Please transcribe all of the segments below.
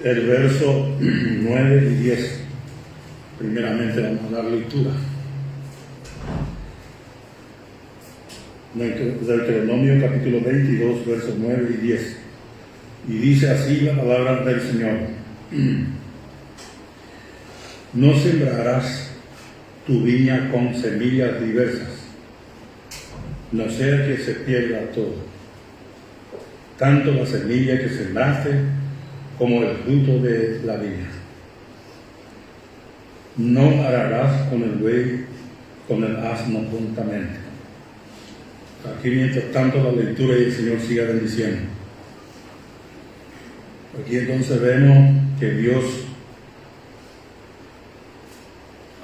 el verso 9 y 10. Primeramente vamos a dar lectura. Deuteronomio capítulo 22, versos 9 y 10. Y dice así la palabra del Señor: no sembrarás tu viña con semillas diversas, no sea que se pierda todo, tanto la semilla que sembraste como el fruto de la viña. No ararás con el buey, con el asno juntamente. Aquí, mientras tanto, la lectura y el Señor siga bendiciendo. Aquí entonces vemos que Dios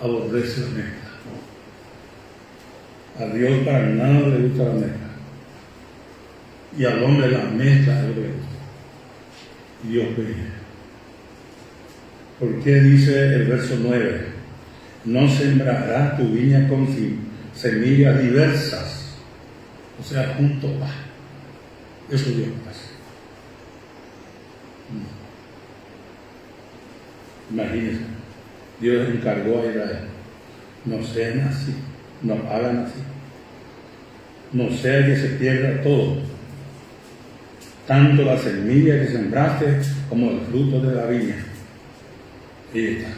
aborrece la mezcla. A Dios para nada le gusta la mezcla. Y al hombre la mezcla es lo que le gusta. Dios bendiga. ¿Por qué dice el verso 9? No sembrarás tu viña con semillas diversas, o sea, junto va. Eso Dios hace. Imagínense, Dios encargó a Israel: no sean así, no hagan así, no sea que se pierda todo, tanto la semilla que sembraste como el fruto de la viña. Ahí está.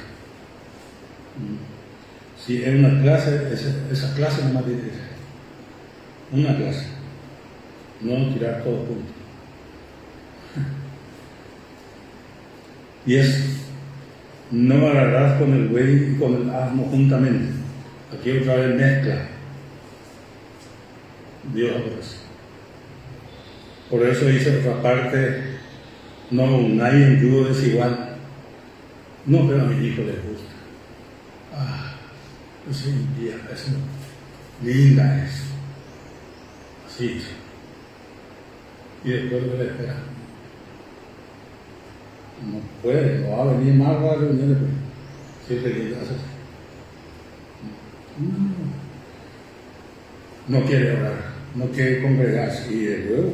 Si es una clase, esa clase nomás tiene que ser una clase, no tirar todo junto. Y es: no ararás con el buey y con el asno juntamente. Aquí otra vez mezcla. Dios aborrece. Por eso dice otra parte: no unáis en yugo desigual. No, pero a mi hijo le gusta. Eso es impía, eso linda es. Así es. Y después lo que le espera. No puede, no va a venir más a la reunión después. Si es que hace. No quiere orar, no quiere congregarse, y de luego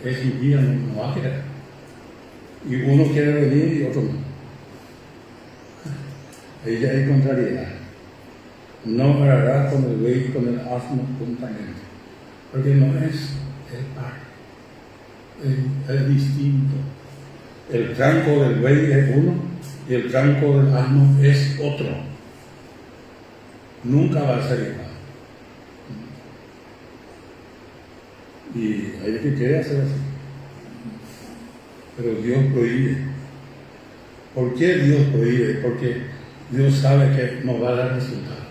es impía, no va a querer. Y uno quiere venir y otro no. Ahí ya hay contrariedad. No ararás con el buey y con el asno juntamente, porque no es el par, es distinto. El tranco del buey es uno y el tranco del asno es otro. Nunca va a ser igual. Y hay que querer hacer así. Pero Dios prohíbe. ¿Por qué Dios prohíbe? Porque Dios sabe que no va a dar resultado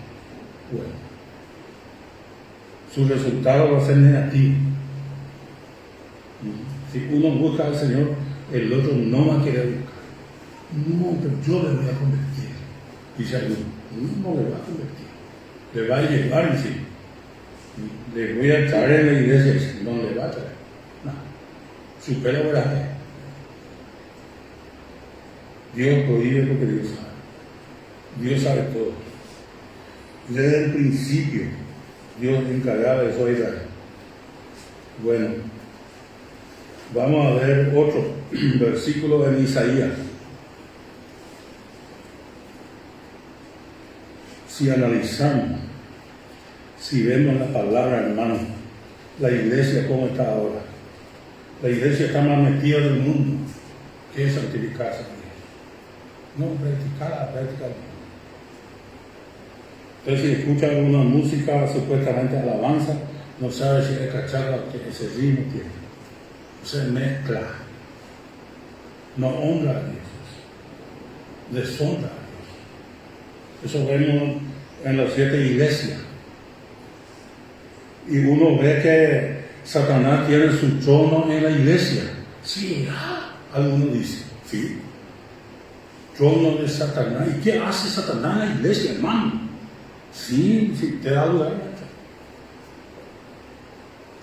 bueno. Su resultado va a ser negativo. Si uno busca al Señor, el otro no va a querer buscar. No, pero yo le voy a convertir. Dice alguno: no le va a convertir. Le va a llevar en sí. Le voy a traer en la iglesia. No le va a traer. No. Supera veraje. Dios prohíbe porque Dios sabe. Dios sabe todo. Desde el principio, Dios encargaba de eso a Israel. Bueno, vamos a ver otro versículo en Isaías. Si analizamos, si vemos la palabra, hermano, la iglesia cómo está ahora. La iglesia está más metida del mundo. ¿Qué es santificarse? No, practicar la práctica. Entonces, si escucha alguna música, supuestamente alabanza, no sabe si es cachar que ese ritmo tiene. O sea, mezcla. No honra a Dios. Deshonra a Dios. Eso vemos en las 7 iglesias. Y uno ve que Satanás tiene su trono en la iglesia. Sí, algunos dicen, sí. Trono de Satanás. ¿Y qué hace Satanás en la iglesia, hermano? Sí, te da lugar.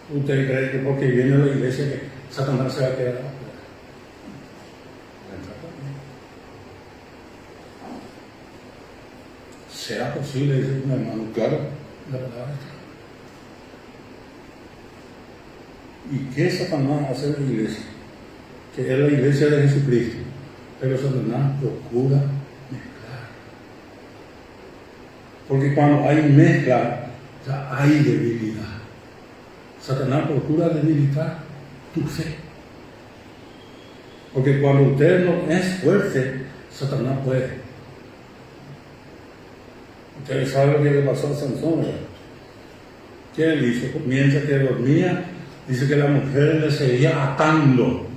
¿Usted cree que porque viene a la iglesia que Satanás se va a quedar afuera? ¿Será posible? Dice un hermano. Claro, la palabra está. ¿Y qué Satanás hace en la iglesia? Que es la iglesia de Jesucristo. Pero Satanás procura mezclar. Porque cuando hay mezcla, ya hay debilidad. Satanás procura debilitar tu fe. Porque cuando usted no es fuerte, Satanás puede. Ustedes saben lo que le pasó a Sansón, ¿verdad? ¿Qué él hizo? Mientras que dormía, dice que la mujer le seguía atando.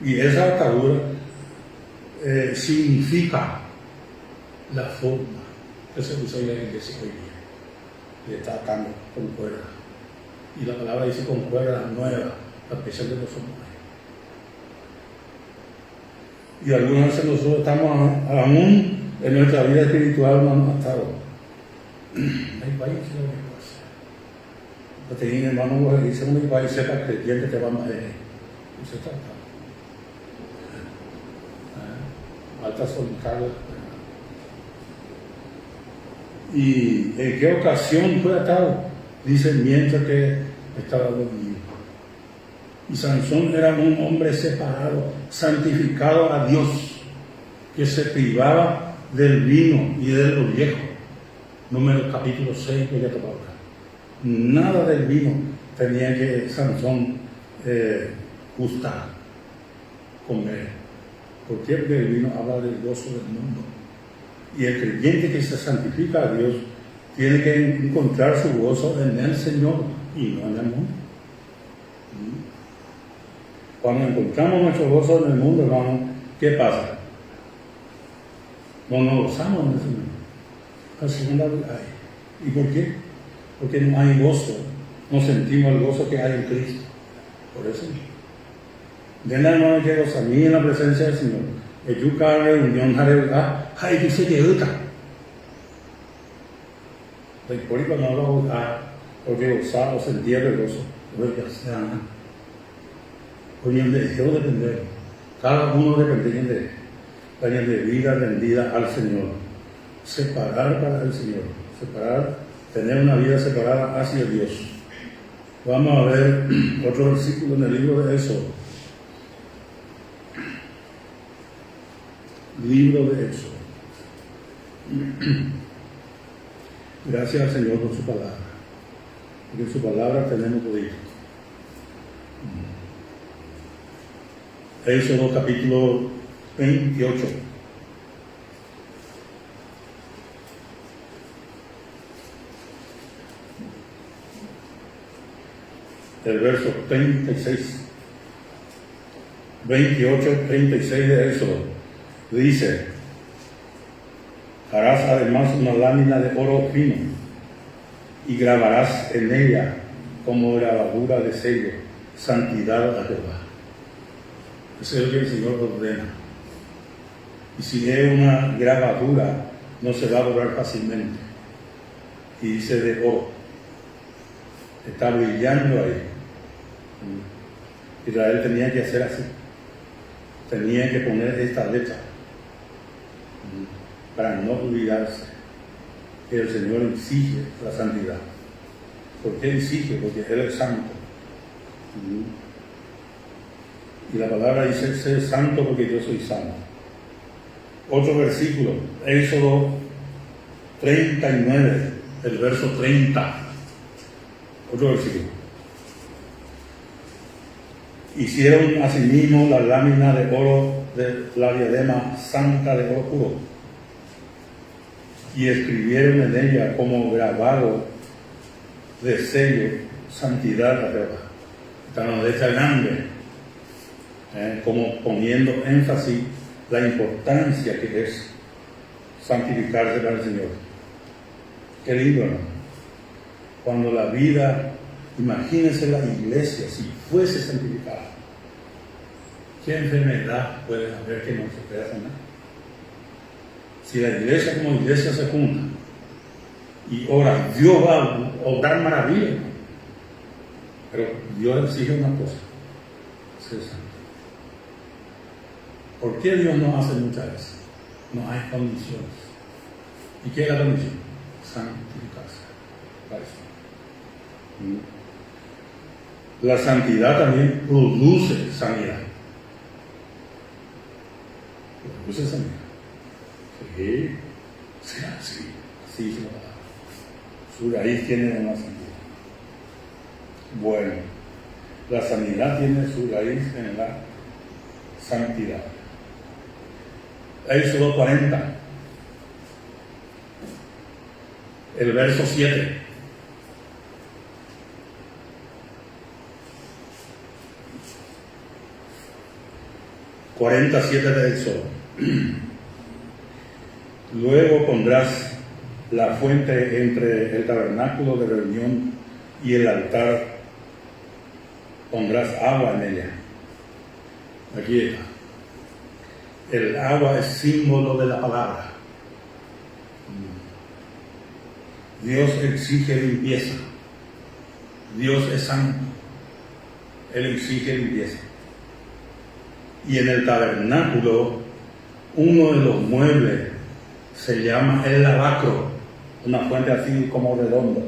Y esa atadura significa la forma que se usa en la iglesia hoy día. Le está atando con cuerda. Y la palabra dice con cuerda nueva, la especial de los hombres. Y algunas veces nosotros estamos aún en nuestra vida espiritual no atado. Hay países que no me pasa. Yo tenía un hermano que dice: un país sepa creyente te va a matar. Usted está atado. Alta solitaria. ¿Y en qué ocasión fue atado? Dice: mientras que estaba dormido. Y Sansón era un hombre separado, santificado a Dios, que se privaba del vino y de lo viejo. Número capítulo 6, voy a tomar. Nada del vino tenía que Sansón gustar, comer. ¿Por qué? Porque el vino habla del gozo del mundo. Y el creyente que se santifica a Dios tiene que encontrar su gozo en el Señor y no en el mundo. Cuando encontramos nuestro gozo en el mundo, hermano, ¿qué pasa? No nos gozamos en el Señor. La segunda hay. ¿Y por qué? Porque no hay gozo. No sentimos el gozo que hay en Cristo. Por eso. De la hermano que goza a mí en la presencia del Señor. Que yo cada reunión hay que se queda. Por eso no lo porque gozar o sentir el gozo. Porque ya sea. Porque dejó de depender. Cada uno depende de él. La de vida rendida al Señor. Separar para el Señor. Separar, tener una vida separada hacia Dios. Vamos a ver otro versículo en el libro de Éxodo. Libro de Éxodo. Gracias al Señor por su palabra. Porque en su palabra tenemos poder. Éxodo capítulo 28. El verso 36. 28, 36 de Éxodo. Dice: harás además una lámina de oro fino y grabarás en ella como grabadura de sello, santidad a Jehová. Eso es lo que el Señor ordena. Y si es una grabadura, no se va a borrar fácilmente. Y dice de oro. Está brillando ahí. Israel tenía que hacer así. Tenía que poner esta letra para no olvidarse que el Señor exige la santidad. ¿Por qué exige? Porque Él es santo. Y la palabra dice: ser santo porque yo soy santo. Otro versículo, Éxodo 39, el verso 30. Otro versículo. Hicieron asimismo la lámina de oro de la diadema santa de oro puro y escribieron en ella como grabado de sello santidad a Jehová. Estamos de esta grande, como poniendo énfasis la importancia que es santificarse para el Señor. Qué lindo, ¿no? Cuando la vida, imagínense la iglesia si fuese santificada, ¿qué enfermedad puede haber que no se pueda sanar? Si la iglesia como iglesia se junta y ora, Dios va a obrar maravillas. Pero Dios exige una cosa: ser santo. ¿Por qué Dios no hace muchas veces? No hay condiciones. ¿Y qué es la condición? Santificarse. Para eso. La santidad también produce sanidad. Cruces amiga. Sí, sí, así es la palabra. Su raíz tiene una santidad. Bueno, la sanidad tiene su raíz en la santidad. Éxodo 40, el verso 7. De Éxodo. Luego pondrás la fuente entre el tabernáculo de reunión y el altar. Pondrás agua en ella. Aquí está. El agua es símbolo de la palabra. Dios exige limpieza. Dios es santo. Él exige limpieza. Y en el tabernáculo, uno de los muebles se llama el lavacro, una fuente así como redonda,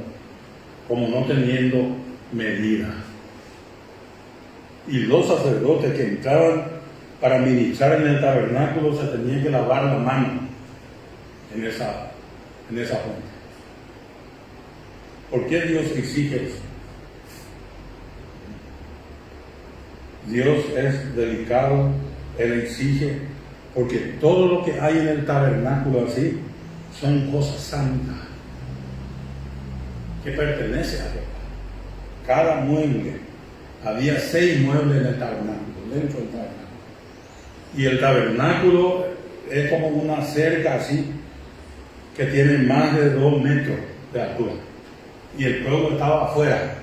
como no teniendo medida. Y los sacerdotes que entraban para ministrar en el tabernáculo se tenían que lavar la mano en esa fuente. ¿Por qué Dios exige eso? Dios es delicado, Él exige, porque todo lo que hay en el tabernáculo así son cosas santas que pertenecen a Dios. Cada mueble, había 6 muebles en el tabernáculo, dentro del tabernáculo. Y el tabernáculo es como una cerca así, que tiene más de 2 metros de altura. Y el pueblo estaba afuera.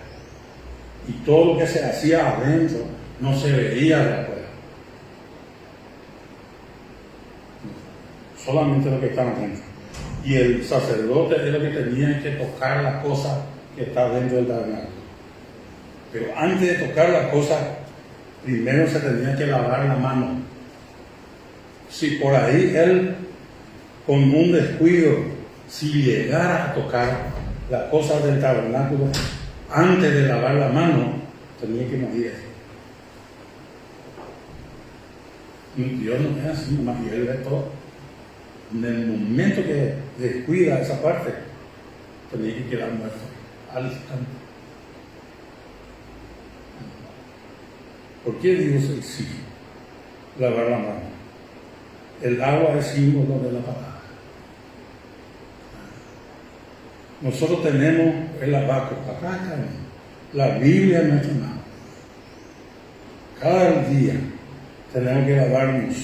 Y todo lo que se hacía adentro no se veía de afuera. Solamente lo que estaba adentro. Y el sacerdote es lo que tenía que tocar las cosas que están dentro del tabernáculo. Pero antes de tocar las cosas, primero se tenía que lavar la mano. Si por ahí él, con un descuido, si llegara a tocar las cosas del tabernáculo, antes de lavar la mano, tenía que morir. Dios no es así, nomás, y Él ve todo. En el momento que descuida esa parte, tenía que quedar muerto al instante. ¿Por qué Dios exige lavar la mano? El agua es símbolo de la palabra. Nosotros tenemos el lavacro, acá está la Biblia en nuestra mano. Cada día tenemos que lavarnos.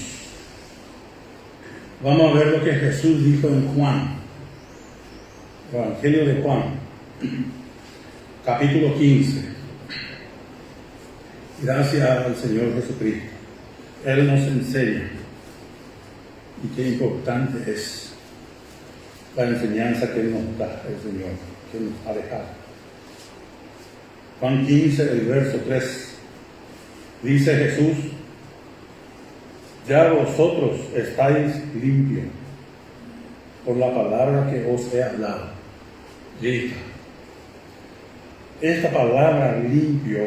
Vamos a ver lo que Jesús dijo en Juan, Evangelio de Juan, capítulo 15. Gracias al Señor Jesucristo. Él nos enseña. Y qué importante es la enseñanza que Él nos da, el Señor, que nos ha dejado. Juan 15, el verso 3. Dice Jesús: ya vosotros estáis limpios por la palabra que os he hablado. Esta palabra limpio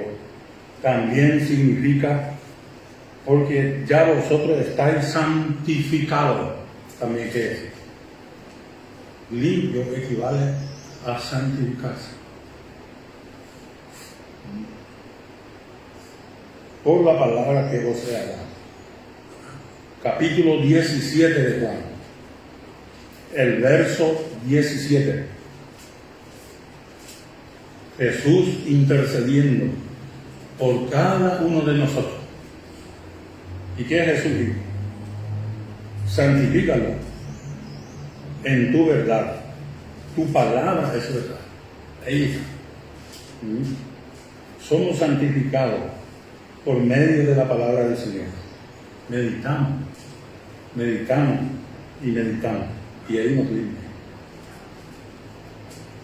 también significa, porque ya vosotros estáis santificados. También que es limpio equivale a santificarse. Por la palabra que os he hablado. Capítulo 17 de Juan, el verso 17. Jesús intercediendo por cada uno de nosotros. ¿Y qué Jesús dijo? Santifícalo en tu verdad. Tu palabra es verdad. Ahí está. Somos santificados por medio de la palabra del Señor. Meditamos y meditamos. Y ahí nos limpia.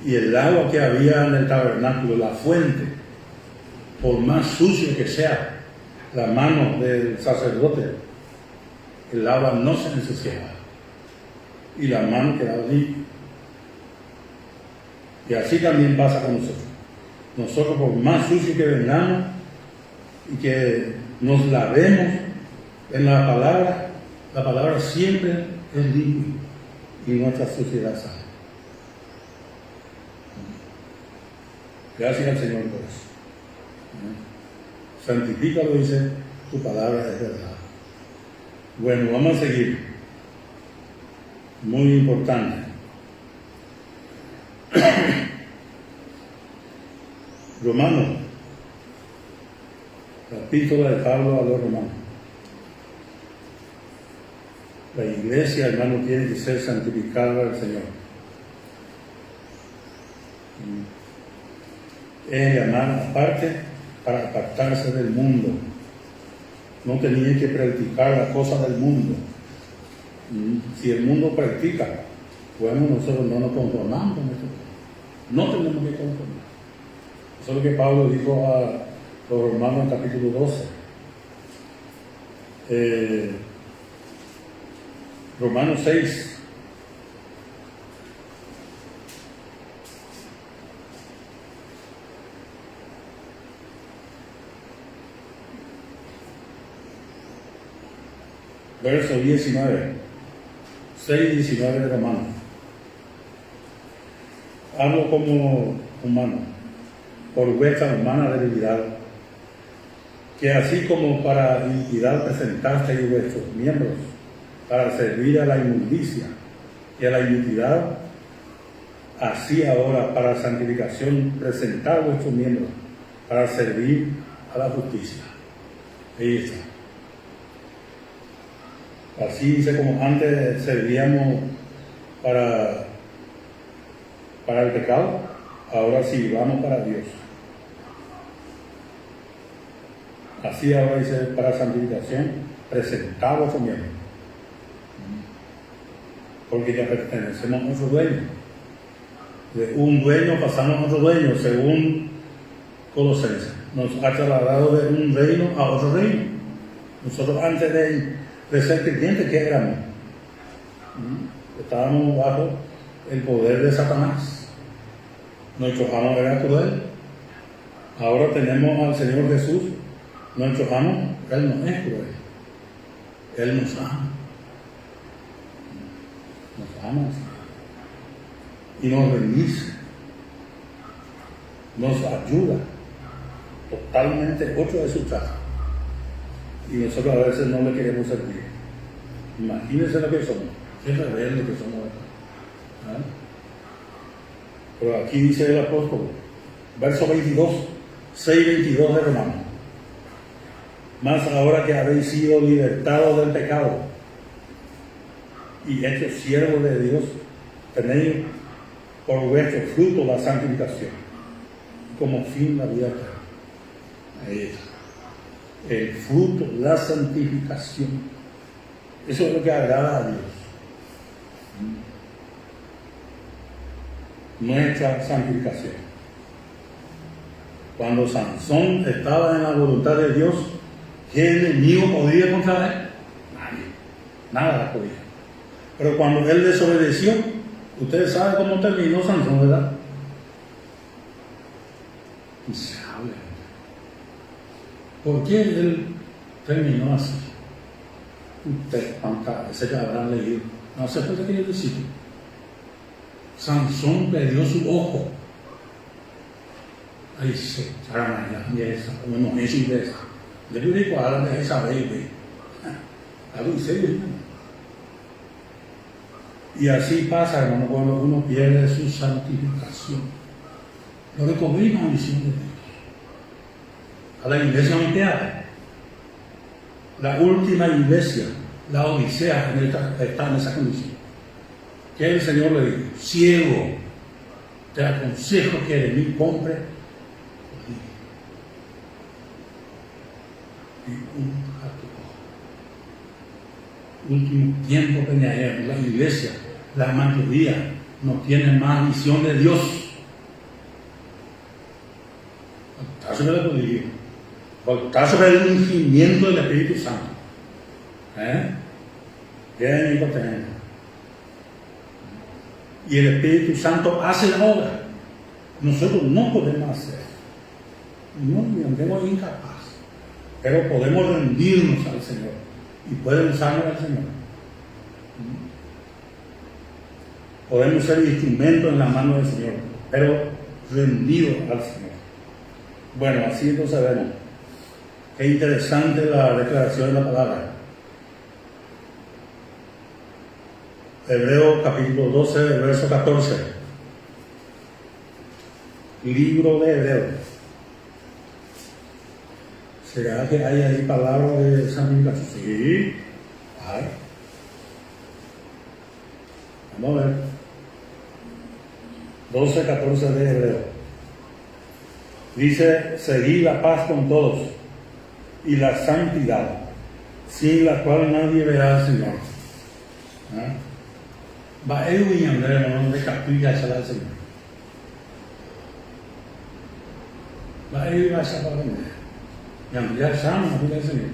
Y el agua que había en el tabernáculo, la fuente, por más sucio que sea la mano del sacerdote, el agua no se ensuciaba y la mano quedaba limpia. Y así también pasa con nosotros. Nosotros, por más sucio que vengamos y que nos lavemos en la palabra, La palabra siempre es limpia y nuestra suciedad sale. Gracias al Señor por eso. Santifícalo, dice, tu palabra es verdad. Bueno, vamos a seguir. Muy importante. Romanos, la epístola de Pablo a los romanos. La iglesia, hermano, tiene que ser santificada al Señor. Es llamar aparte para apartarse del mundo. No tenía que practicar las cosas del mundo. Si el mundo practica, bueno, nosotros no nos conformamos con esto. No tenemos que conformar. Eso es lo que Pablo dijo a los romanos en capítulo 12. Romanos 6. Verso 19. 6:19 de Romanos. Hablo como humano, por vuestra humana debilidad, que así como para iniquidad presentasteis vuestros miembros para servir a la inmundicia y a la iniquidad, así ahora para santificación presentad vuestros miembros para servir a la justicia. Ahí está. Así dice, como antes servíamos para el pecado, ahora sí vamos para Dios. Así ahora dice, para santificación presentad vuestros miembros. Porque ya pertenecemos a nuestro dueño. De un dueño pasamos a otro dueño, según Colosenses. Nos ha trasladado de un reino a otro reino. Nosotros antes de ser creyentes, ¿qué éramos? Estábamos bajo el poder de Satanás. Nuestro amo era cruel. Ahora tenemos al Señor Jesús. Nuestro amo, Él no es cruel. Él nos ama. Nos ama y nos bendice, nos ayuda totalmente otro de su trato, y nosotros a veces no le queremos servir. Imagínense lo que somos, es rebelde que somos, ¿verdad? Pero aquí dice el apóstol, verso 22, 6:22 de Romanos: mas ahora que habéis sido libertados del pecado y hechos siervos de Dios, tenéis por vuestro fruto la santificación, como fin la vida eterna. Ahí está. El fruto, la santificación. Eso es lo que agrada a Dios. Nuestra santificación. Cuando Sansón estaba en la voluntad de Dios, ¿qué enemigo podía contra él? Nadie. Nada podía. Pero cuando él desobedeció, ustedes saben cómo terminó Sansón, ¿verdad? Miserable. ¿Por qué él terminó así? Ustedes cuántas veces ya habrán leído. No sé por qué quiere decir. Sansón perdió su ojo. Ahí se echaron allá, y esa, como no es inglesa. Le digo a la de esa baby. Algo en serio, hermano. Y así pasa, hermano, cuando uno pierde su santificación. Lo recogí la misión de Dios. A la iglesia mitea, la última iglesia, la Odisea, está en esa condición. Que el Señor le dijo: ciego, te aconsejo que de mí compre y unja tu ojo. Último tiempo que la iglesia, la mayoría, no tiene más visión de Dios. Está sobre el poderío, está sobre el ungimiento del Espíritu Santo. Queda impotente. Y el Espíritu Santo hace la obra. Nosotros no podemos hacer. No andemos incapaz. Pero podemos rendirnos al Señor. Y puede usarnos al Señor. Podemos ser instrumentos en la mano del Señor, pero rendidos al Señor. Bueno, así entonces vemos. Qué interesante la declaración de la palabra. Hebreos capítulo 12, verso 14. Libro de Hebreos. ¿Será que hay ahí palabras de santificación? Sí, hay. Vamos a ver. 12, 14 de Hebreos. Dice, seguid la paz con todos y la santidad, sin la cual nadie verá al Señor. Va Edwin y Andrés, no de capilla a al Señor. Va Edwin a esa para vender. Y Andrés sana a al Señor.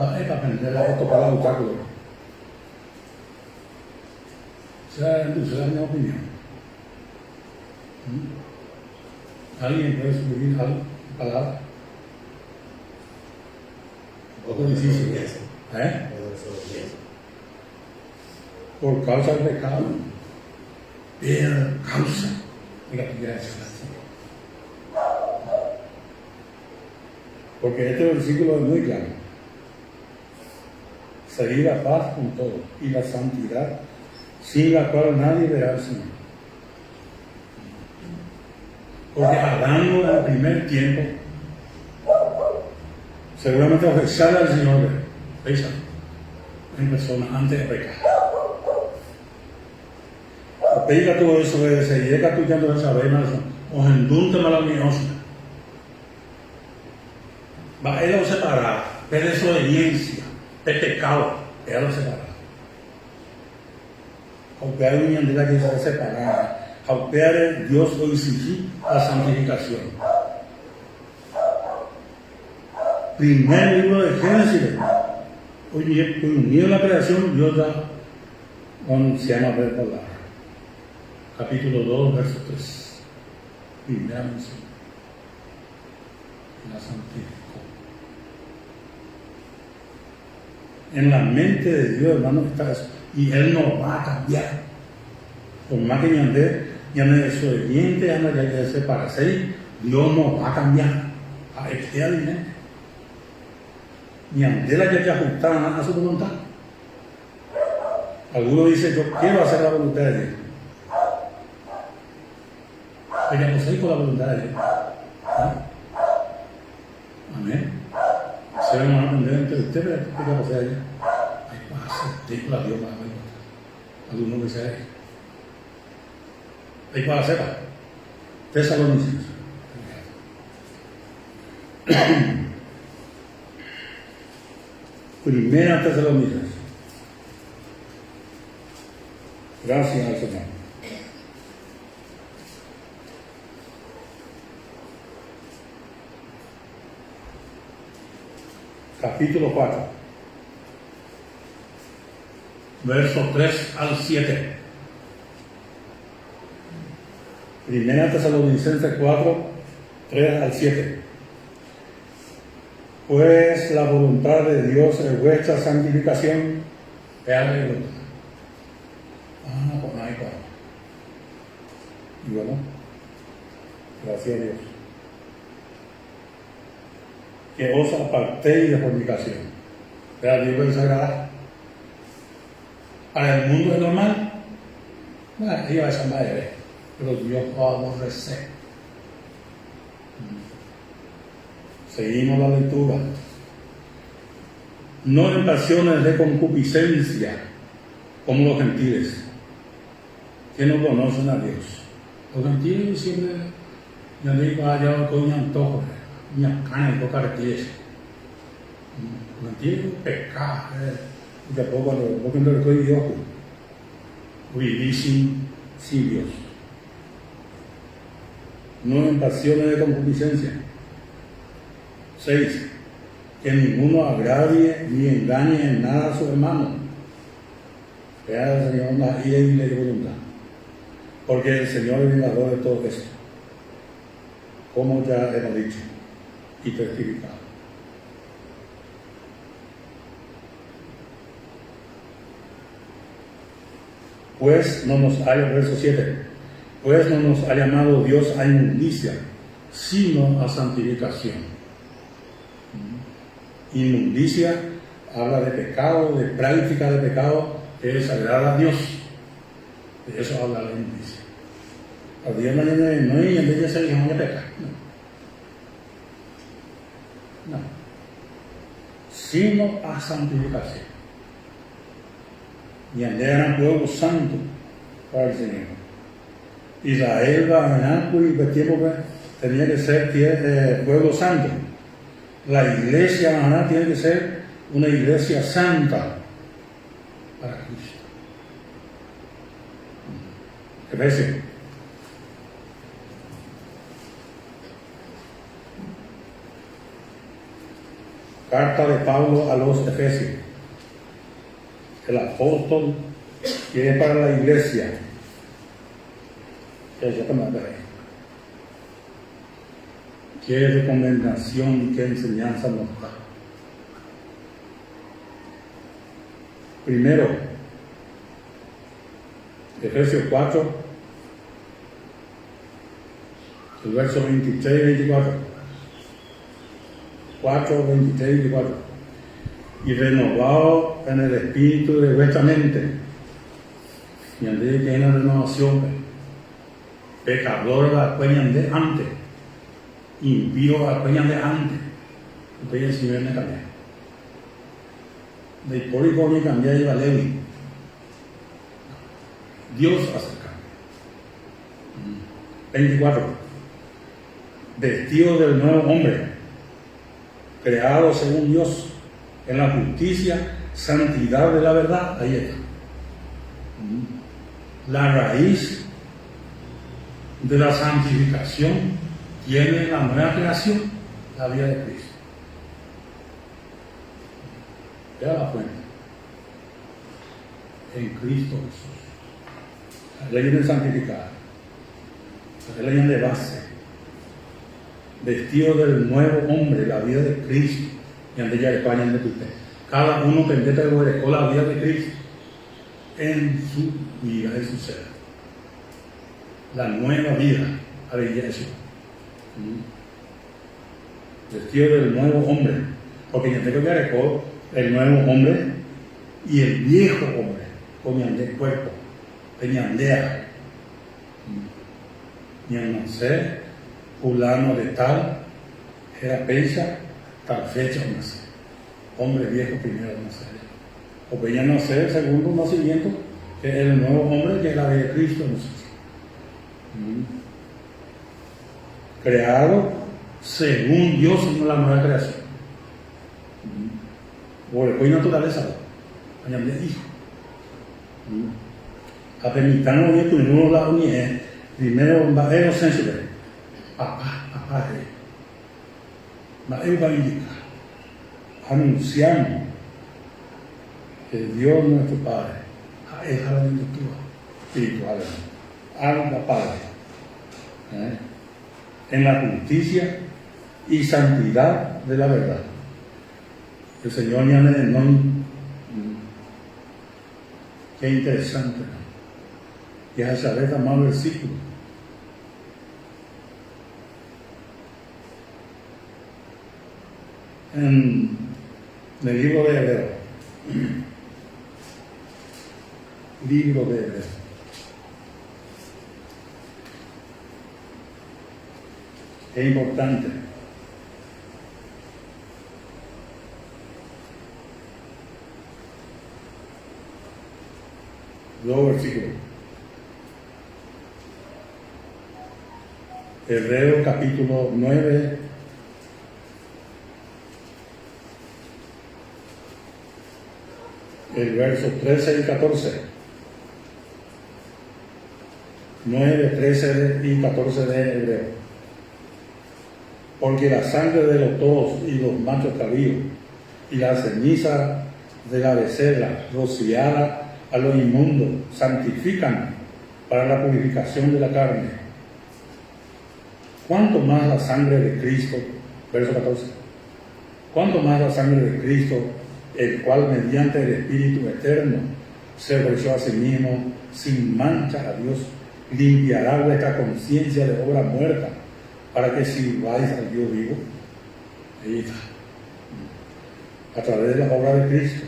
Va Edwin para aprender la foto para el obstáculo. Esa es mi opinión. ¿Alguien puede subir algo? ¿Palabra? Un poco difícil. Por causa del pecado. Pero causa. Diga, gracias. Porque este versículo es muy claro. Seguir la paz con todo y la santidad, sin la cual nadie verá al Señor. Porque hablando del primer tiempo, seguramente ofrecer al Señor, en persona, antes de pecar. Pega todo eso, se llega tú ya no sabes, os endunte malaviosa. Va, él lo separa, de desobediencia, de pecado, él lo separa. Aunque hay una entidad que se separa. Aunque Dios lo exigir la santificación. Primer libro de Génesis. Oye, unido a la creación, Dios da un se llama ver palabra. Capítulo 2, verso 3. Primera mención. La santificó. En la mente de Dios, hermano, está eso. Y Él no va a cambiar. Por más que ya me desobediente, ya me que separarse, Dios no va a cambiar. A este alimento. Ni ante la que ajustar a su voluntad. Algunos dicen, yo quiero hacer la voluntad de Dios. Pero no sé con la voluntad de Dios. Amén. Se van a aprender entre ustedes, pero ¿qué va a hacer allá? Hay paz, hay la Dios, algunos dicen, hay para hacer. Tesalonicenses. Primera Tesalonicenses. Gracias al Señor. Capítulo 4. Versos 3 al 7. Primera Tesalonicenses 4, 3 al 7. Pues la voluntad de Dios es vuestra santificación. Vean el otro. Pues no hay cual. Y bueno, gracias a Dios. Que os apartéis de fornicación. Vean, Dios pensará. Para el mundo es normal. Bueno, ahí va esa madre. Pero Dios va a aborrecer. Seguimos la lectura. No en pasiones de concupiscencia, como los gentiles, que no conocen a Dios. Los gentiles siempre, yo digo, allá con un antojo, una carne, un poco de pies. Los gentiles, pecado, y tampoco no le estoy Dios. Vivir sin Dios. No en pasiones de concupiscencia. 6. Que ninguno agravie ni engañe en nada a su hermano. Vea al Señor la ira y la voluntad. Porque el Señor es vengador de todo esto. Como ya hemos dicho y testificado. Pues no nos ha, verso 7, pues no nos ha llamado Dios a inmundicia, sino a santificación. Inmundicia habla de pecado, de práctica de pecado que desagrada a Dios. De eso habla la inmundicia. A Dios no hay en vez de ser hijo de pecado. No. Sino a santificación. Y era un pueblo santo para el Señor. Israel tenía que ser pueblo santo. La iglesia tiene que ser una iglesia santa para Cristo. Efesios. Carta de Pablo a los Efesios. El apóstol que es para la iglesia. Qué recomendación, qué enseñanza nos da. Primero, Efesios 4, el verso 23 y 24. 4, 23 y 24. Y renovado en el espíritu de vuestra mente. Y andé que hay una renovación. Pecador la cueñan de antes. Impío la cueñan de antes. Ustedes si ven a cambiar. De hipórico ni cambiar y Valevi. Dios hace cambio. 24. Vestido del nuevo hombre, creado según Dios, en la justicia, santidad de la verdad. Ahí está. La raíz de la santificación tiene la nueva creación, la vida de Cristo. Ya la fuente. En Cristo Jesús. La ley de santificar. La ley de base. Vestido del nuevo hombre, la vida de Cristo. Y ante ya España de usted. Cada uno pendiente de la vida de Cristo en su vida, en su ser. La nueva vida a la iglesia. Vestido del nuevo hombre. Porque yo tengo que recordar el nuevo hombre y el viejo hombre. Con el cuerpo. Peñandea. Y al nacer, fulano de tal, era pensa, tal fecha o nacer. Hombre viejo primero nacer. O venía a nacer segundo nacimiento, que es el nuevo hombre, que es la de Cristo en nosotros. Creado según Dios en la nueva creación. Por el naturaleza, añadir hijo. A permitirnos que uno la unidad, primero va a ver sensible. Papá, él va a indicar, anunciando que Dios nuestro Padre es la bendición espiritual, al Padre, en la justicia y santidad de la verdad. El Señor me llama el nombre. Qué interesante, ¿no? Y a saber más versículos. En el libro de Hebreo. Libro de Hebreo. Es importante. Dos versículos. Hebreo capítulo 9. El verso 13 y 14. 9, 13 y 14 de Hebreo. Porque la sangre de los toros y los machos cabríos y la ceniza de la becerra rociada a lo inmundo santifican para la purificación de la carne. ¿Cuánto más la sangre de Cristo? Verso 14. ¿Cuánto más la sangre de Cristo, el cual mediante el Espíritu eterno se ofreció a sí mismo sin mancha a Dios, limpiará vuestra conciencia de obra muerta, para que sirváis al Dios vivo. Ahí está. A través de la obra de Cristo,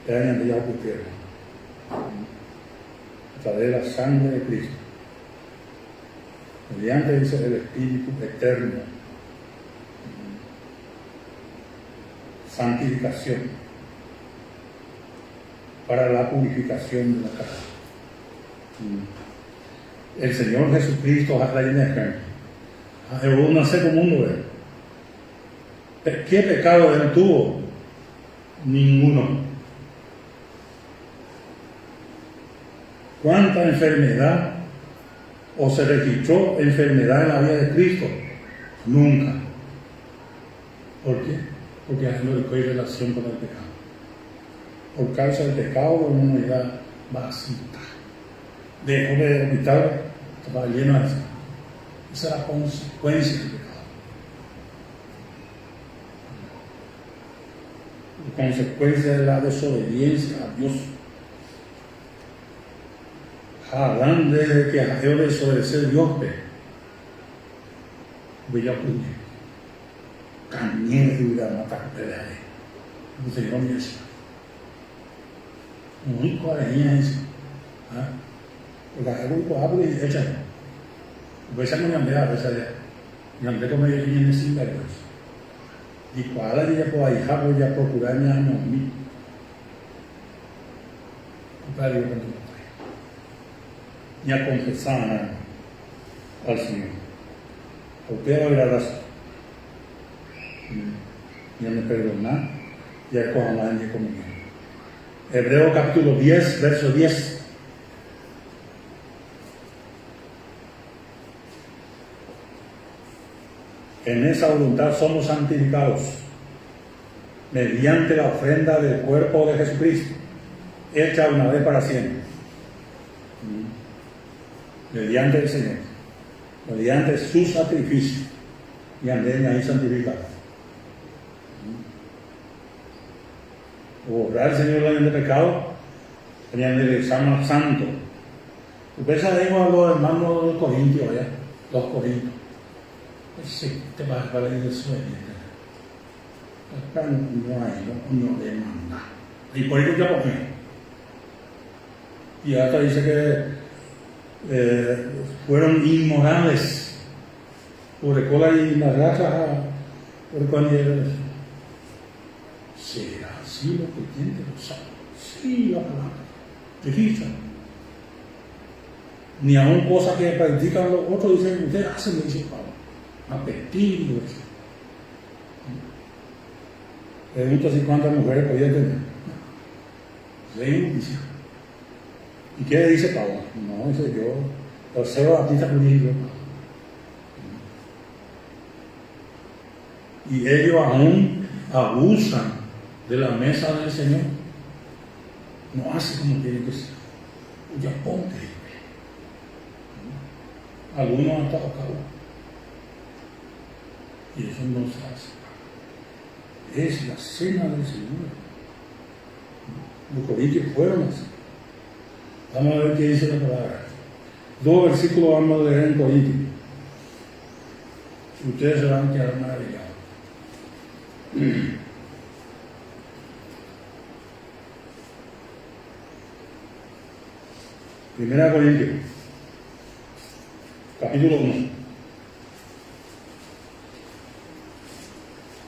que hayan ya ocurrido. A través de la sangre de Cristo, mediante dice el Espíritu eterno, santificación, para la purificación de la carne. El Señor Jesucristo ha traído un ejemplo. Él nace como un mundo. ¿Qué pecado él tuvo? Ninguno. ¿Cuánta enfermedad o se registró enfermedad en la vida de Cristo? Nunca. ¿Por qué? Porque hay no hay relación con el pecado. Por causa del pecado, uno era vacita. Dejó de hospital, estaba lleno de eso. Esa es la consecuencia del pecado. La consecuencia de la desobediencia a Dios. Adán, desde que dejó de desobedecer a Dios, veía puñe. Cañé de la mata pelea. No se dio ni eso. Muy coherente. Porque hay un cuadro y echa. Voy a sacar una mea, voy a salir. Y andé como yo tenía en ese inverno. Y cuadra ya por ahí, voy a procurar mi año a mí. Para yo cuando y a confesar al Señor. Usted va a ver la razón. Y a me perdonar y a coger la de comunión. Hebreo capítulo 10, verso 10. En esa voluntad somos santificados mediante la ofrenda del cuerpo de Jesucristo, hecha una vez para siempre. Mediante el Señor, mediante su sacrificio, y anden ahí santificados. Borrar el Señor el de pecado, tenían el examen santo. Ustedes saben a los hermanos de los Corintios, ¿ya? Los Corintios. Sí, te vas a valer de sueño. Acá no hay, no demanda. Y por eso ya por y hasta dice que fueron inmorales por el cola y la raza por cuando será así lo que tiene lo sabe. Sí, la palabra registra. Ni aún cosas que practican los otros dicen, usted hace, me dice Pablo, apetito. Pregunto si cuántas mujeres podían tener. Dice. ¿Y qué dice Pablo? No, dice yo, observo a Batista Junílio. Y ellos aún abusan de la mesa del Señor. No hace como tiene que ser. Ya ponte. Algunos han estado acá. Y eso no se hace. Es la cena del Señor. Los corintios fueron así. Vamos a ver qué dice la palabra. 2 versículos vamos a leer en Corintios. Ustedes se van a quedar maravillados. Primera Corintios, capítulo 1,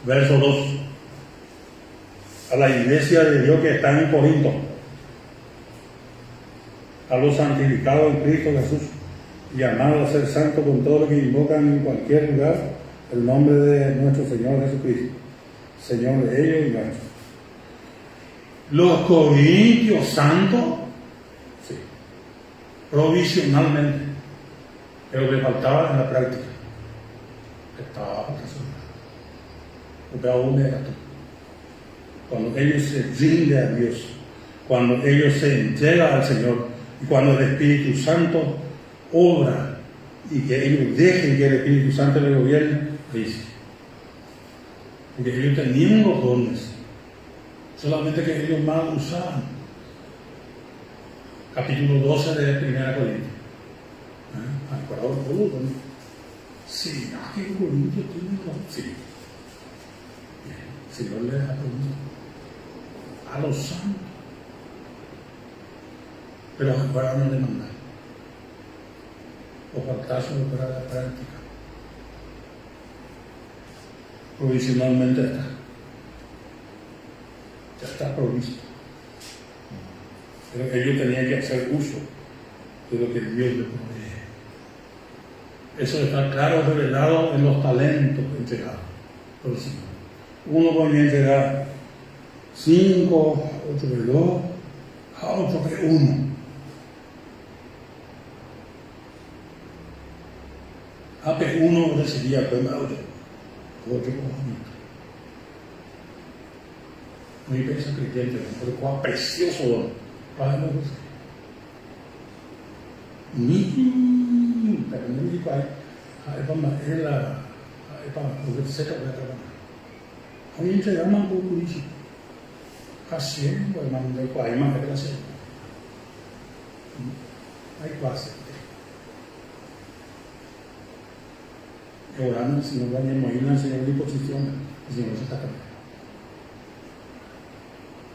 verso 2. A la iglesia de Dios que está en Corinto, a los santificados en Cristo Jesús, llamados a ser santos con todo lo que invocan en cualquier lugar el nombre de nuestro Señor Jesucristo, Señor de ellos y nuestro. Los corintios santos, sí, provisionalmente, pero le faltaba en la práctica. Estaba porque aún era tú. Cuando ellos se rinden a Dios, cuando ellos se entregan al Señor, y cuando el Espíritu Santo obra y que ellos dejen que el Espíritu Santo les gobierne, dice. Porque ellos tenían los dones, solamente que ellos mal usaban. capítulo 12 de 1 Corintios. ¿Acuerdo todo? Sí, aquí en Corintios tiene todo. Sí. El Señor le da a los santos. Pero ahora no le mandan. O faltazo para la práctica. Provisionalmente está. Ya está provisto. Pero ellos tenían que hacer uso de lo que Dios les provee. Eso está claro revelado en los talentos entregados por el Señor. Uno podía entregar 5, otro que 2, a otro que 1. A que uno recibía pues otro conjunto. Muy pesa creyente, pero cuán precioso don. Padre, ni pero no digo ay para poder ser otra. Hoy entregamos un poco dicho. Haciendo el mando de hay más de clase. Hay clase. Orando al Señor, vayamos a al Señor de disposición, el Señor se está cambiando.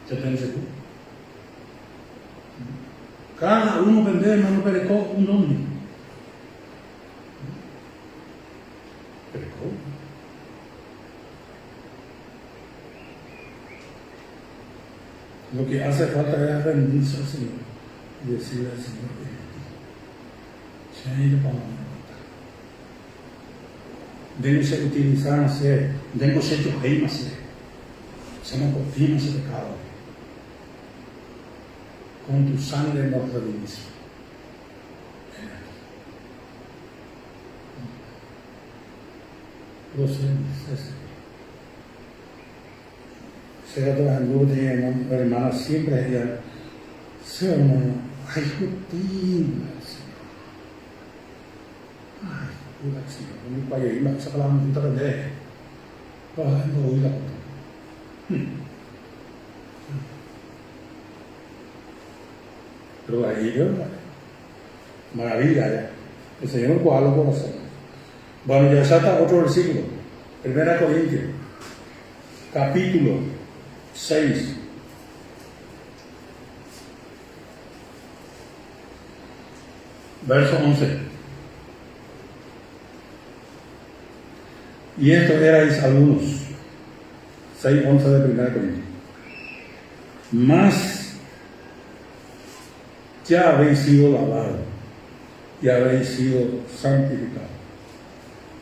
¿Ya tenés seguro? Cada uno vende, hermano, perecó un nombre. Perecó. Lo que hace falta es rendirse al Señor y decirle al Señor que se ha ido para la debemos utilizarse, debemos ser yoheimas, se nos cortina ese pecado. Con tu sangre nos redimiste. Los será todas las dudas, hermanas, siempre ella, se hermano, ay, cortina, Señor. Ay, Señor, mi padre, y esa palabra no te aprende. No oí la cosa. Pero ahí, maravilla, ya. El Señor cuál lo conoce. Bueno, ya salta otro versículo. 1 Corintios, capítulo 6. Verso 11. Y esto erais algunos. 6:11 de 1 Corintios. Mas ya habéis sido lavados, ya habéis sido santificados,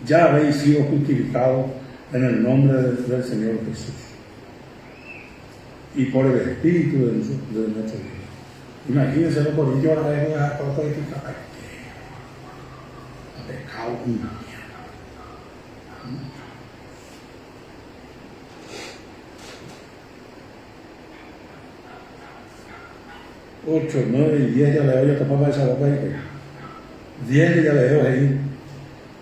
ya habéis sido justificados en el nombre del Señor Jesús y por el Espíritu de nuestro Dios. Imagínense los corintios ahora de la política, a pecado una mierda. 8, 9 y 10 ya leo, yo te pongo esa boca ahí. 10 ya leo ahí.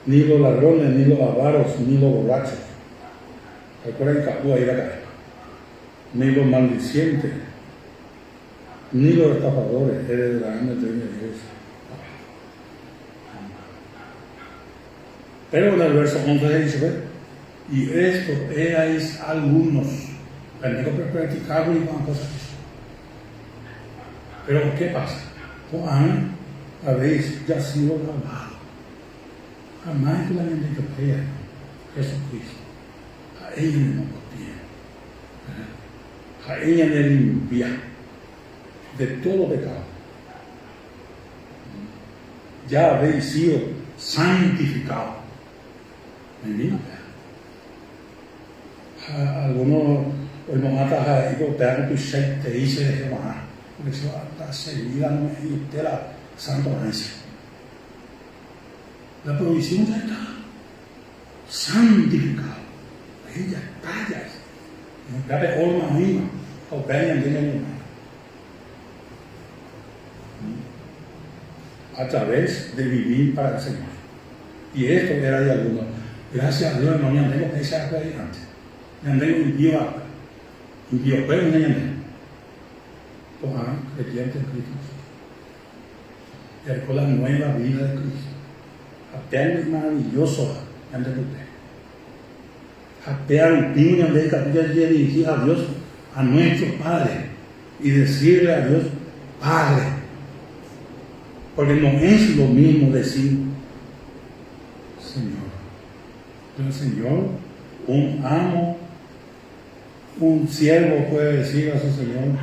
Ni los ladrones, ni los avaros, ni los borrachos. Recuerden Capú ahí acá. Ni los maldicientes, ni los estafadores heredarán el reino de Dios. Pero en el verso 11 dice, y esto erais algunos. Tenemos que practicarlo y una cosa así. Pero ¿qué pasa? Juan habéis ya sido lavados. Jamás que la gente que crea Jesucristo. A ella no contiene. A ella le limpia de todo pecado. Ya habéis sido santificados. Algunos hermanos ahí golpearon tu shake, te dice de Jehová. Porque se va a servir de la Santa Iglesia. La provisión ya está santificada. Ella está ya. No cabe horma misma. O vean de misma. A través de vivir para el Señor. Y esto era de algunos. Gracias a Dios, no me andemos que sea adelante. Me andemos impío acá. Impío, pero no me andemos. Creyente en Cristo. y con la nueva vida de Cristo. Apenas maravilloso ante usted. Apear un piño de capilla y dirigir a Dios, a nuestro Padre, y decirle a Dios, Padre. Porque no es lo mismo decir Señor. El Señor, un amo, un siervo puede decir a su Señor, amo.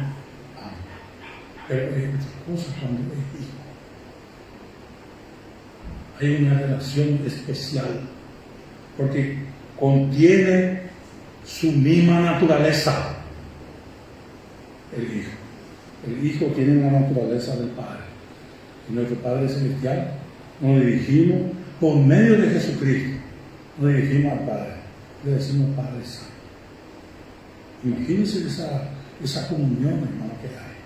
Pero hay otras cosas cuando es hijo. Hay una relación especial, porque contiene su misma naturaleza. El Hijo. El Hijo tiene la naturaleza del Padre. Y nuestro Padre Celestial nos dirigimos por medio de Jesucristo. Nos dirigimos al Padre. Le decimos Padre Santo. Imagínense esa comunión, hermano, que hay.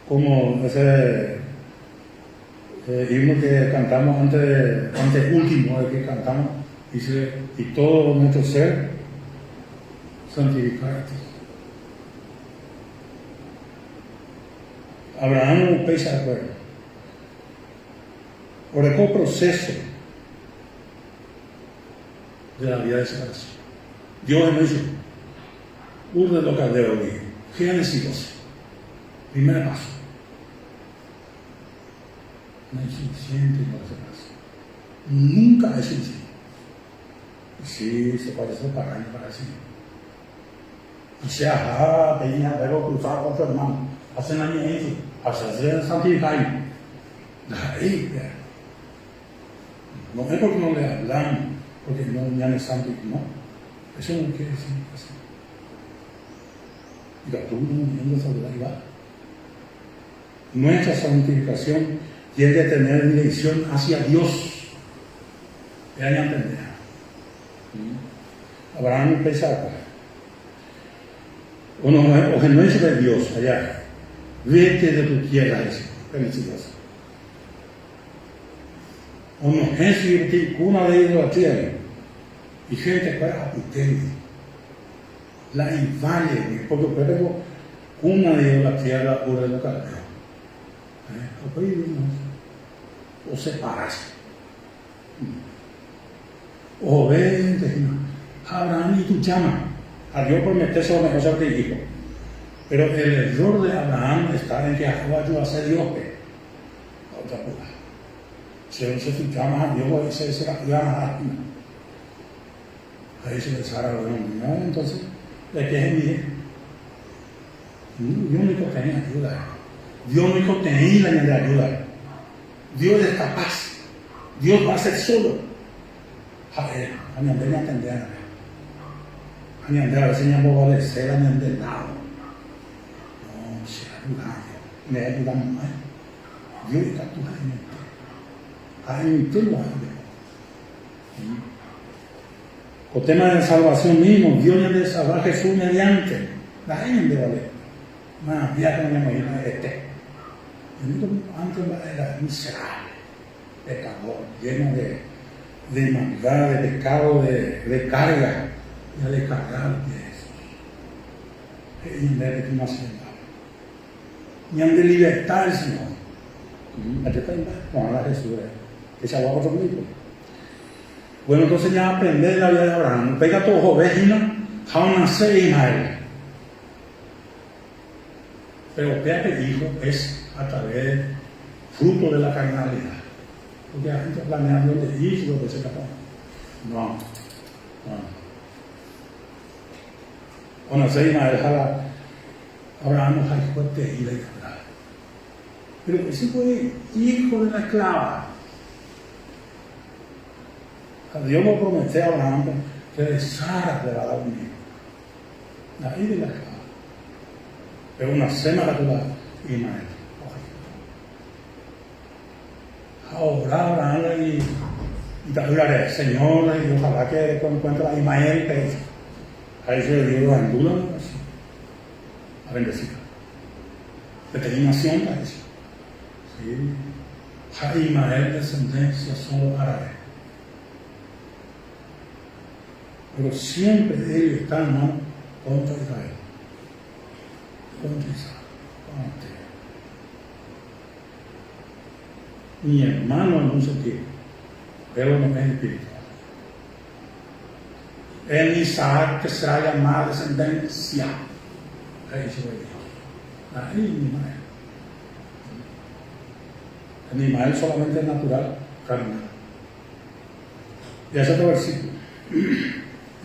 Como ese himno que cantamos antes último, el que cantamos, dice, y todo nuestro ser santificarte. Abraham não fez agora. Ahora, ¿qué proceso de la vida de separación? Dios me dice, Ur de los Caldeos, Génesis 12, primer paso. No es suficiente para separación. Nunca es suficiente. Sí, se puede separar para sí. Y se ha peña, pero cruzar con su hermano. Hacen la niñez, hacen santificar. Ahí, no es porque no le hablamos, porque no ya no es santo, no. Eso no quiere decir así. Y la tuya no es solidaridad. Nuestra santificación tiene que tener dirección hacia Dios. Ya ya entender. Abraham pensaba, o no es de Dios allá. Vete de tu tierra, felicidades. O no es de una de idolatría. Y gente para aputar. La invade, porque luego una de idolatría la pura local. O separarse. O ven, Abraham y tú llama. A Dios prometerse lo mejor que dijo. Pero el error de Abraham está en que ayuda a ser Dios. Otra cosa. Si tú llamas a Dios, se la llama a eso de Sara, entonces, ¿de qué es mi? Dios único tenía ayuda. Dios único tenía la ayuda. Dios es capaz. Dios va a ser solo. A ver, a mi andar me atender. A mi andar a veces me aborrecer, a mi andar lado. No, se ayuda. Me ayuda más. Dios está tu gente. A mí tú lo haces. El tema de salvación mismo, Dios le de salvar a Jesús mediante la gente, ¿vale? Más, ya que no me imagino antes era miserable, pecador, lleno de maldad, de pecado, de carga, ya de cargar de eso. Y en vez de que no se y han de libertad el Señor. Aquí está con la Jesús, que se hablaba otro grupo. Bueno, entonces ya aprender la vida de Abraham. Pega todos ovejas, a nacer Ismael. Pero vea que el hijo es a través fruto de la carnalidad. Porque la gente planea Dios de hijo que se capaz. No. Cuando nacer Ismael, Abraham nos ha hijo de ira y verdad. Pero ese fue hijo de la esclava. Dios me prometió a Abraham que de Sara le va a dar un hijo. Ahí de la esclava. Pero una cena natural y Ismael. Ahora Abraham y te hablaré, Señor, y ojalá que encuentre a Ismael, que a eso le dio los andulas, a bendecir. Determinación a eso. Sí. A Ismael descendencia solo árabe. Pero siempre ellos están contra Israel. Contra Israel. mi hermano en un sentido, pero no es espiritual. En Isaac que será llamada descendencia. Ahí se ve Dios. Ahí mi madre. En Ismael solamente es natural, carnal. Y ese otro versículo.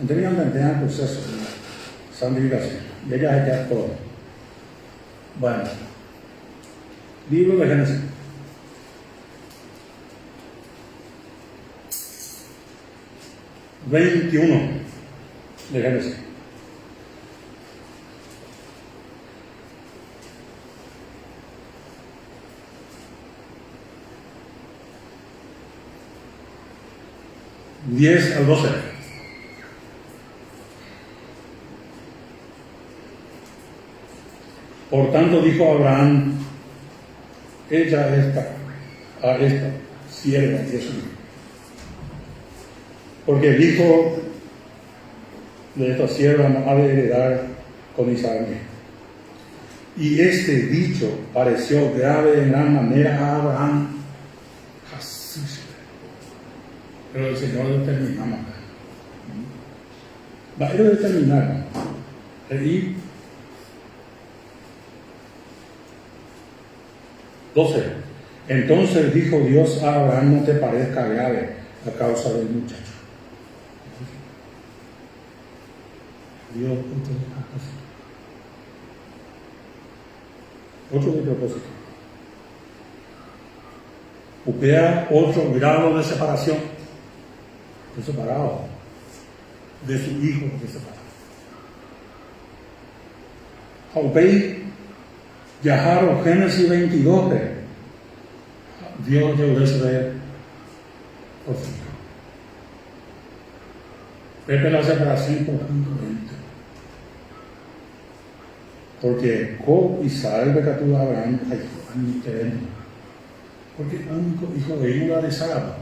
Entendían el proceso de la santificación. Y ella se queda todo. Bueno. Libro de Génesis. ...21 de Génesis. ...10 al 12. Por tanto dijo Abraham: ella a esta sierva de su hijo. Porque el hijo de esta sierva no ha de heredar con Isaac. Y este dicho pareció grave en gran manera a Abraham. Pero el Señor determinaba. Va a determinar. Y 12. Entonces dijo Dios a Abraham: no te parezca grave a causa del muchacho. Dios, otro de propósito. Upea otro grado de separación. Estoy separado de su hijo que se separado. Upea Yaharo, Génesis 22. Dios llegó a Israel por su hijo. Pepe la separación por tanto. Porque Jacob, Isaac, Becatú, Abraham, porque el único hijo de Ida de Sara.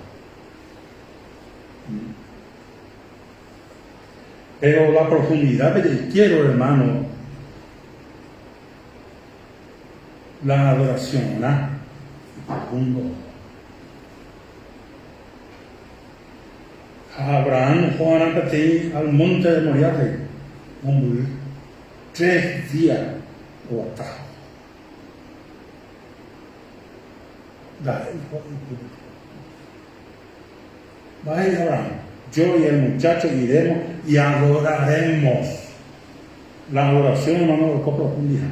Pero la profundidad que quiero, hermano, la adoración, ¿no? Profundo. Abraham fue al monte de Moriah, 3 días o atajo. Vaya Abraham, yo y el muchacho iremos y adoraremos. La adoración, hermano, de profundidad.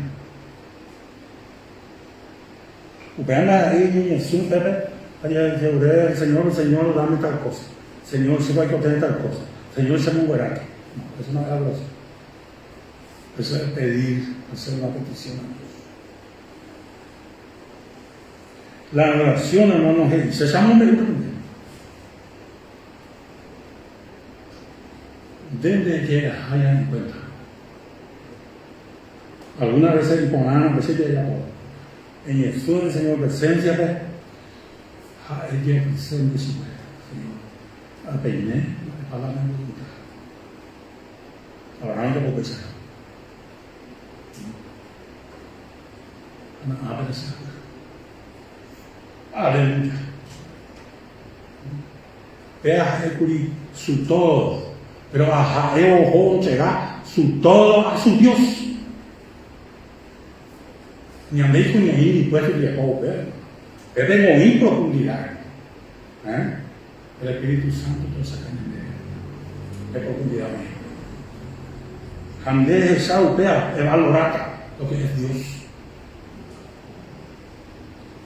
Vean ahí en su Pepe, el Señor, dame tal cosa. Señor, si hay que obtener tal cosa. Señor, se me muera. No, eso no es adoración. Eso es pedir, hacer una petición a Dios. La adoración, hermanos, se llama un ¿dónde llega? Allá en cuenta. Algunas veces imponen, a veces llega en Jesús, el Señor, presencia, pues, ella presente su Señor. A peiné, a la voluntad. Abraham lo puede ser. Aleluya. Vea Jecuri su todo, pero a Jaeo llega su todo a su Dios. Ni a México ni a ir ni puesto ni a cómo ver. Es de morir profundidad. El Espíritu Santo te saca de profundidad. Jamás esa upea es valorata lo que es Dios.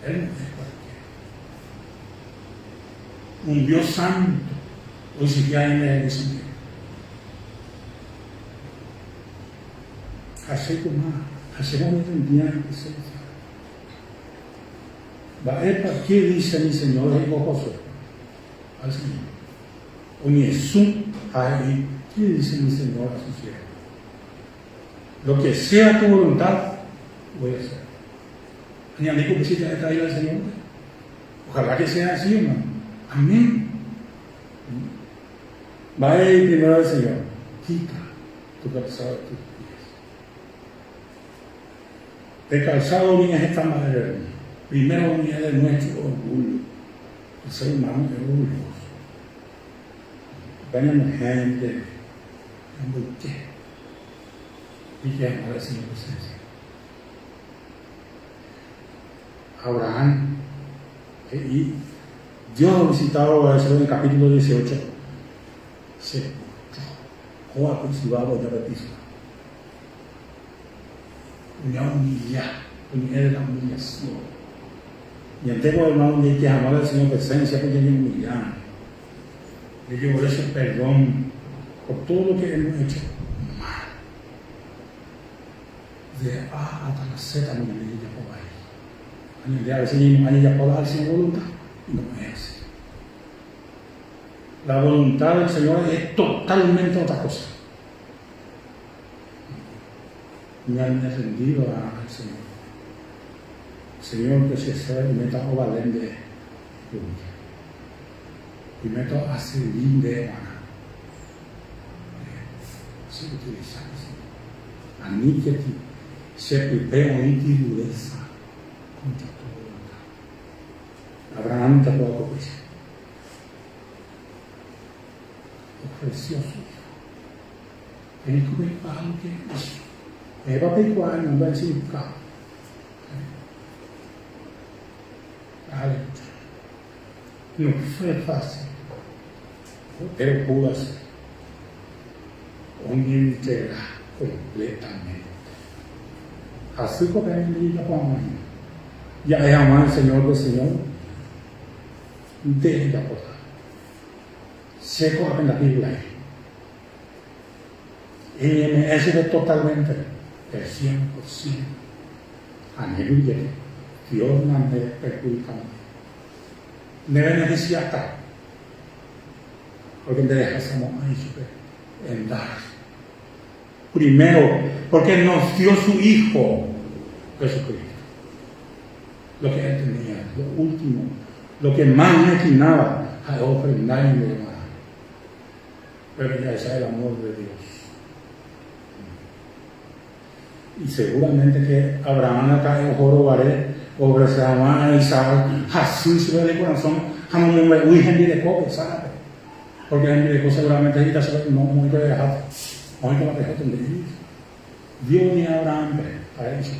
Él no es cualquiera. Un Dios santo. Hoy sí que hay en el Señor. Así como hacemos entender que se va a ¿qué dice mi Señor en Josué? Al Señor. O mi Jesús ahí, ¿qué dice mi Señor a su siervo? Lo que sea tu voluntad, voy a hacer. Ni amigo que sí te ha caído el Señor. Ojalá que sea así, hermano. Amén. Va a ir primero al Señor. Quita tu calzado de tus pies. El calzado ni es esta madre. Primero ni es de nuestro orgullo. El ser humano es orgulloso. Venimos gente, y que amar al Señor presencia. Abraham, y Dios lo visitaba en el capítulo 18, se joa cultivado de batismo. Una humillación. Y antiguo hermano de que amar al Señor presencia, porque le humillan. Le llevo ese perdón por todo lo que hemos hecho mal. De A hasta la Z no me diga por ahí. A veces ya por dar sin voluntad. Y no es así. La voluntad del Señor es totalmente otra cosa. Me han rendido al Señor. Señor, que se sabe, me está ovalendo de tuya. Y me está haciendo de mana. Se utiliza así. A mí que se prepara y dureza contra tu voluntad. Abraham te puede copiar. Ofreció su hijo. Ele come palo que é isso. É para pecuária, não vai ser carro. Não foi fácil. Pero pudo hacer. Onde entregar completamente. Assim como ele liga com a mãe. E aí a mãe, Senhor do Senhor, desde a porta. Seco apenas a Bíblia. Y me hace totalmente el 100%. Aleluya. Dios no me perjudica. Me beneficia acá. Porque me dejamos ahí en dar. Primero, porque nos dio su Hijo Jesucristo. Lo que él tenía, lo último, lo que más me inclinaba a ofrendar y demás. Pero ya ese es el amor de Dios. Y seguramente que Abraham acá en Jorobaré, Obresamán, Isaac, Jesús se ve de corazón, jamás me voy a de copa, ¿sabes? Porque de copa seguramente ahí está no muy que dejar, muy que la dejar donde Dios ni Abraham a eso.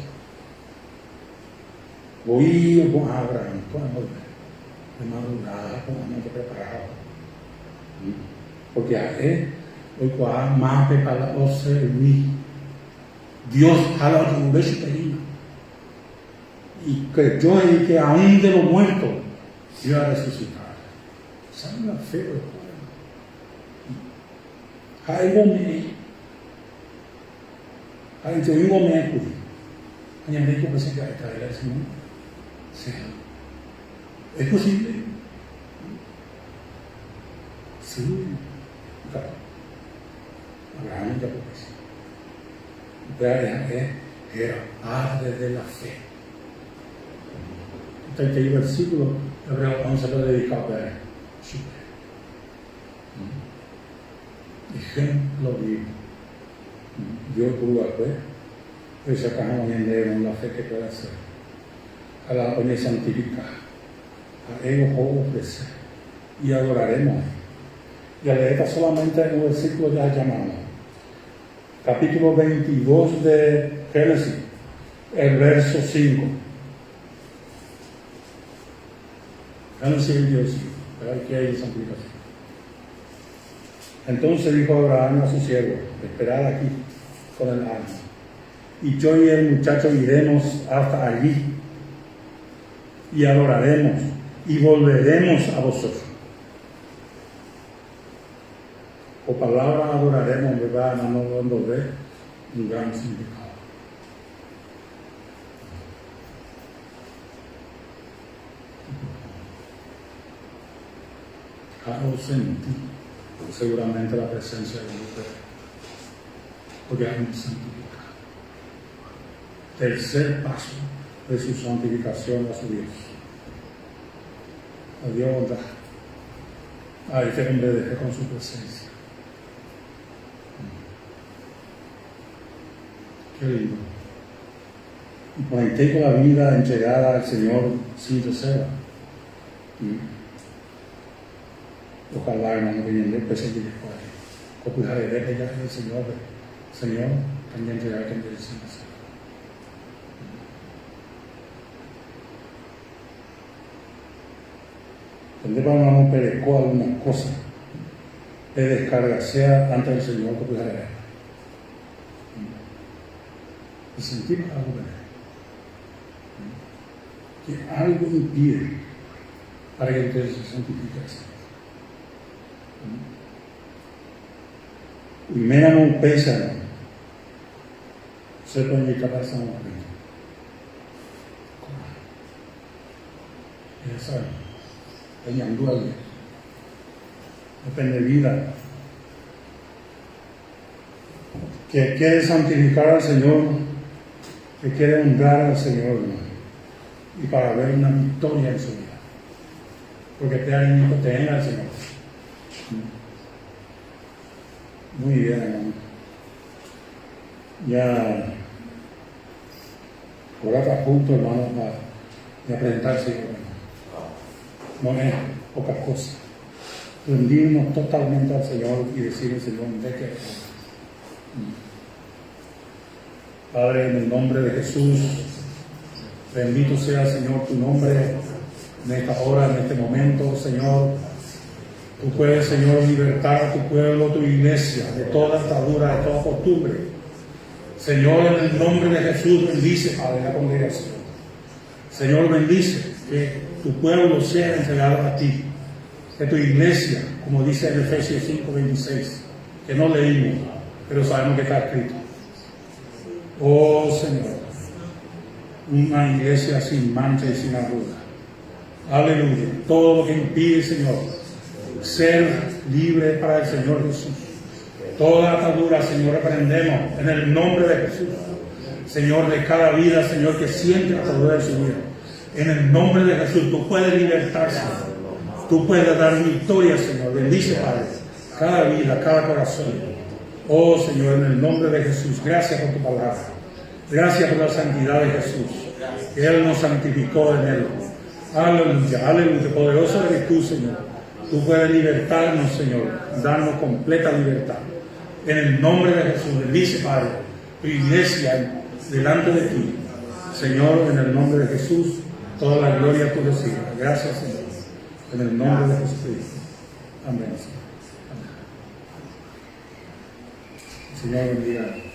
Voy con Abraham, con amor, de madrugada, con amor preparado. Porque a él, hoy con más preparado servir. Dios jala un beso pequeño y creyó en que aún de los muertos iba a resucitar. ¿Saben la fe del pueblo? Hay un momento en el médico que se cae al Señor. ¿Es posible? Sí. Abraham ya por eso. Era padre de la fe. Este versículo, Hebreo 11 lo dedicado a él. Ejemplo vivo. Dios pudo hacer, pero sacamos en la fe que puede hacer. A la pone santificar, a él ofrecer y adoraremos. Y a leer solamente un versículo ya llamamos. Capítulo 22 de Génesis, el verso 5. Génesis 22, aquí hay santificación. Entonces dijo Abraham a su siervo: esperad aquí con el alma, y yo y el muchacho iremos hasta allí, y adoraremos, y volveremos a vosotros. O palabra adoraremos, ¿verdad? No dando de un gran significado. Claro, sentí seguramente la presencia de Dios, porque hay un santificado. Tercer paso de su santificación a su Dios. A Dios honrar. A este hombre dejé con su presencia. Qué lindo. Y planté con la vida entregada al Señor sin reserva. Ojalá, hermano, que yo empecé a ir por ahí. O pues a ver ya el Señor, también te da que decimos. Donde vamos a pedir algunas cosas de descarga, sea ante el Señor que pues a ver. Y sentimos algo de que algo impide para que ustedes se santifiquen. Y menos pesa, se puede ir capaz de un momento. Ya saben, tenían dudas, depende de vida. Que quiere santificar al Señor, que quiere honrar al Señor, hermano, y para ver una victoria en su vida. Porque te tenga al Señor. Muy bien, hermano. Ya ahora está a punto, hermano, de presentarse, hermano. No es poca cosa. Rendirnos totalmente al Señor y decirle, Señor, de que Padre, en el nombre de Jesús, bendito sea, Señor, tu nombre en esta hora, en este momento, Señor. Tú puedes, Señor, libertar a tu pueblo, tu iglesia, de toda atadura, de toda costumbre. Señor, en el nombre de Jesús, bendice, Padre, la congregación. Señor, bendice que tu pueblo sea entregado a ti. Que tu iglesia, como dice en Efesios 5:26, que no leímos, pero sabemos que está escrito. Oh, Señor, una iglesia sin mancha y sin arruga. Aleluya. Todo lo que impide, Señor, ser libre para el Señor Jesús. Toda atadura, Señor, reprendemos en el nombre de Jesús. Señor, de cada vida, Señor, que siente atadura de su vida. En el nombre de Jesús, tú puedes libertar, Señor. Tú puedes dar victoria, Señor. Bendice, Padre, cada vida, cada corazón. Oh, Señor, en el nombre de Jesús, gracias por tu palabra. Gracias por la santidad de Jesús. Que Él nos santificó en Él. Aleluya, aleluya. Poderoso eres tú, Señor. Tú puedes libertarnos, Señor. Darnos completa libertad. En el nombre de Jesús, bendice, Padre, tu iglesia delante de ti. Señor, en el nombre de Jesús, toda la gloria tú recibas. Gracias, Señor. En el nombre de Jesucristo. Amén. Señor bendiga.